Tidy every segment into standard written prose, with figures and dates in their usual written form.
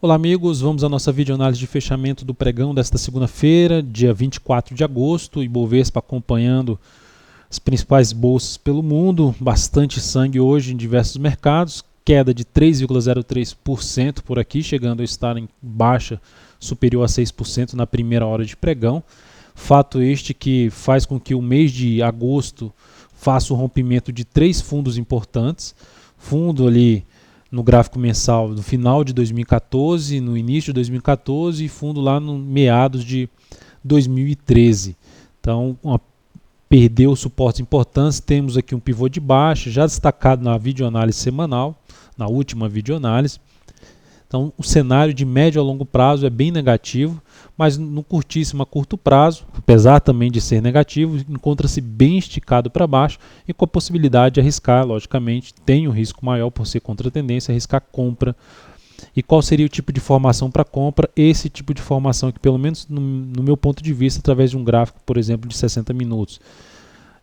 Olá amigos, vamos à nossa videoanálise de fechamento do pregão desta segunda-feira, dia 24 de agosto, Ibovespa acompanhando as principais bolsas pelo mundo, bastante sangue hoje em diversos mercados, queda de 3,03% por aqui, chegando a estar em baixa superior a 6% na primeira hora de pregão. Fato este que faz com que o mês de agosto faça o rompimento de 3 fundos importantes, fundo ali no gráfico mensal do final de 2014, no início de 2014 e fundo lá no meados de 2013. Então, perdeu suportes importantes, temos aqui um pivô de baixa, já destacado na videoanálise semanal, na última videoanálise. Então, o cenário de médio a longo prazo é bem negativo, mas no curtíssimo a curto prazo, apesar também de ser negativo, encontra-se bem esticado para baixo e com a possibilidade de arriscar, logicamente, tem um risco maior por ser contra a tendência, arriscar compra. E qual seria o tipo de formação para compra? Esse tipo de formação que, pelo menos no meu ponto de vista, através de um gráfico, por exemplo, de 60 minutos.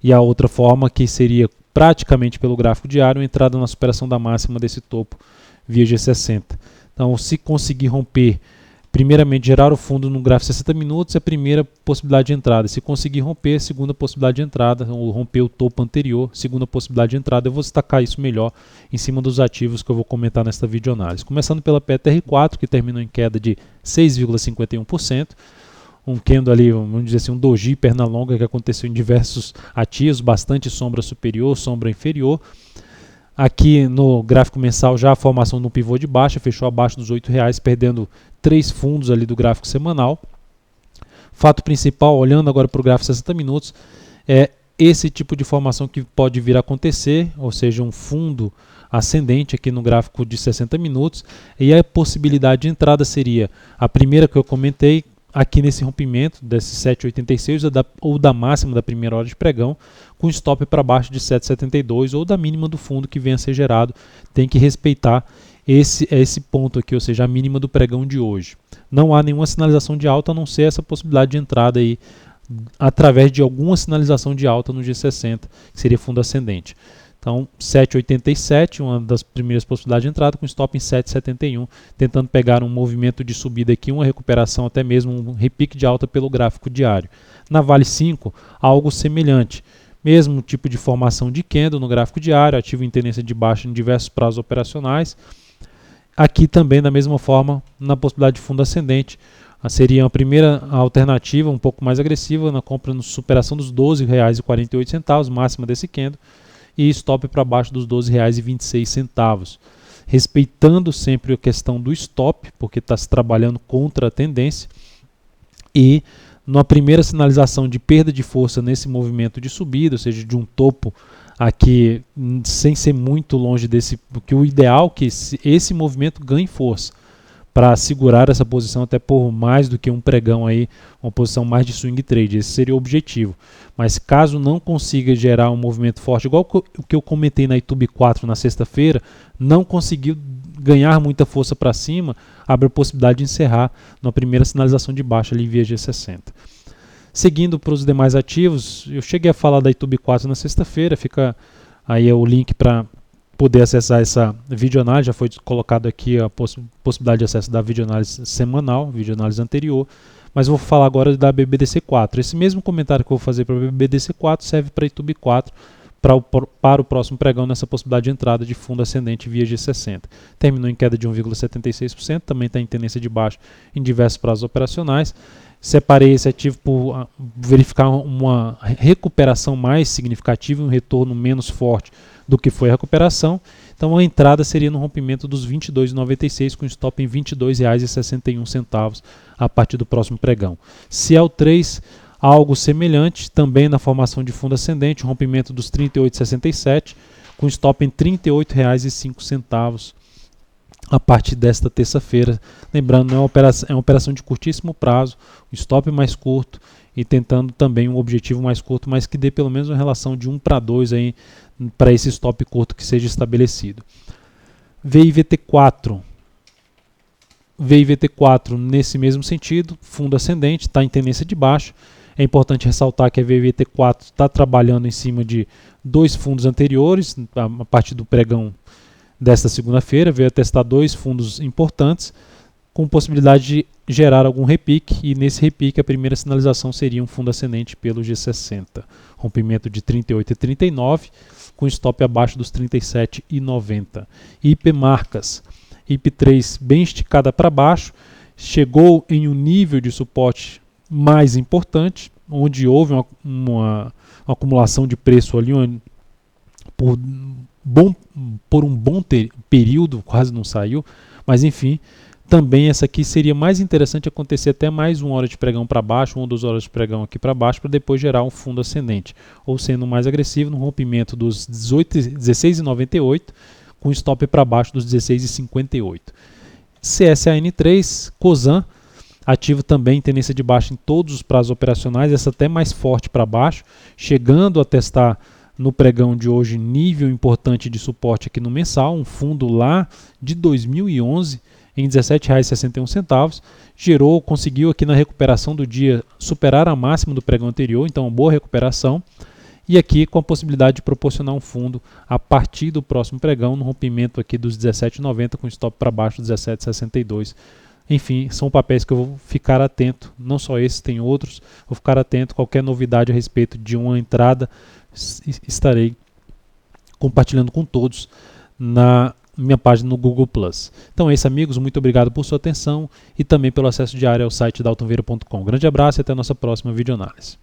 E a outra forma que seria praticamente pelo gráfico diário, entrada na superação da máxima desse topo via G60. Então, se conseguir romper, primeiramente gerar o fundo no gráfico de 60 minutos é a primeira possibilidade de entrada. Se conseguir romper, a segunda possibilidade de entrada, ou romper o topo anterior, segunda possibilidade de entrada. Eu vou destacar isso melhor em cima dos ativos que eu vou comentar nesta videoanálise. Começando pela PTR4, que terminou em queda de 6,51%. Um candle ali, vamos dizer assim, um doji perna longa que aconteceu em diversos ativos, bastante sombra superior, sombra inferior. Aqui no gráfico mensal já a formação no pivô de baixa, fechou abaixo dos R$ 8,00, perdendo 3 fundos ali do gráfico semanal. Fato principal, olhando agora para o gráfico de 60 minutos, é esse tipo de formação que pode vir a acontecer, ou seja, um fundo ascendente aqui no gráfico de 60 minutos. E a possibilidade de entrada seria a primeira que eu comentei, aqui nesse rompimento desse 7,86 ou da máxima da primeira hora de pregão, com stop para baixo de 7,72 ou da mínima do fundo que venha a ser gerado. Tem que respeitar esse ponto aqui, ou seja, a mínima do pregão de hoje. Não há nenhuma sinalização de alta, a não ser essa possibilidade de entrada aí através de alguma sinalização de alta no G60, que seria fundo ascendente. Então, 7,87, uma das primeiras possibilidades de entrada, com stop em 7,71, tentando pegar um movimento de subida aqui, uma recuperação, até mesmo um repique de alta pelo gráfico diário. Na Vale 5, algo semelhante. Mesmo tipo de formação de candle no gráfico diário, ativo em tendência de baixa em diversos prazos operacionais. Aqui também, da mesma forma, na possibilidade de fundo ascendente, seria a primeira alternativa, um pouco mais agressiva, na compra na superação dos R$ 12,48, máxima desse candle, e stop para baixo dos R$ 12,26, respeitando sempre a questão do stop, porque está se trabalhando contra a tendência, e na primeira sinalização de perda de força nesse movimento de subida, ou seja, de um topo aqui, sem ser muito longe desse, porque o ideal é que esse movimento ganhe força, para segurar essa posição até por mais do que um pregão aí, uma posição mais de swing trade. Esse seria o objetivo. Mas caso não consiga gerar um movimento forte, igual o que eu comentei na YouTube 4 na sexta-feira, não conseguiu ganhar muita força para cima, abre a possibilidade de encerrar na primeira sinalização de baixa ali via G60. Seguindo para os demais ativos, eu cheguei a falar da YouTube 4 na sexta-feira, fica aí o link para poder acessar essa videoanálise, já foi colocado aqui a possibilidade de acesso da videoanálise semanal, videoanálise anterior, mas eu vou falar agora da BBDC4. Esse mesmo comentário que eu vou fazer para a BBDC4 serve para a YouTube 4, para o próximo pregão nessa possibilidade de entrada de fundo ascendente via G60. Terminou em queda de 1,76%, também está em tendência de baixa em diversos prazos operacionais. Separei esse ativo por verificar uma recuperação mais significativa, um retorno menos forte do que foi a recuperação. Então a entrada seria no rompimento dos R$ 22,96 com stop em R$ 22,61 a partir do próximo pregão. CL3, algo semelhante, também na formação de fundo ascendente, rompimento dos R$ 38,67 com stop em R$ 38,05 a partir desta terça-feira. Lembrando, é uma operação de curtíssimo prazo, um stop mais curto e tentando também um objetivo mais curto, mas que dê pelo menos uma relação de 1 para 2 aí para esse stop curto que seja estabelecido. VIVT4 nesse mesmo sentido, fundo ascendente, está em tendência de baixa. É importante ressaltar que a VIVT4 está trabalhando em cima de 2 fundos anteriores, a partir do pregão desta segunda-feira, veio a testar 2 fundos importantes, com possibilidade de gerar algum repique, e nesse repique a primeira sinalização seria um fundo ascendente pelo G60, rompimento de 38,39 com stop abaixo dos 37,90. IP marcas, IP3 bem esticada para baixo, chegou em um nível de suporte mais importante, onde houve uma acumulação de preço ali por um bom período, quase não saiu, mas enfim, também essa aqui seria mais interessante acontecer até mais 1 hora de pregão para baixo, 1 ou 2 horas de pregão aqui para baixo, para depois gerar um fundo ascendente, ou sendo mais agressivo no rompimento dos 16,98 com stop para baixo dos 16,58. CSAN3, COSAN, ativo também, tendência de baixa em todos os prazos operacionais, essa até mais forte para baixo, chegando a testar no pregão de hoje nível importante de suporte aqui no mensal, um fundo lá de 2011 em R$ 17,61, conseguiu aqui na recuperação do dia superar a máxima do pregão anterior, então uma boa recuperação, e aqui com a possibilidade de proporcionar um fundo a partir do próximo pregão, no rompimento aqui dos 17,90 com stop para baixo dos 17,62. Enfim, são papéis que eu vou ficar atento, não só esses, tem outros, vou ficar atento, qualquer novidade a respeito de uma entrada, estarei compartilhando com todos na minha página no Google+. Então é isso, amigos, muito obrigado por sua atenção e também pelo acesso diário ao site daltonveira.com. Grande abraço e até a nossa próxima videoanálise.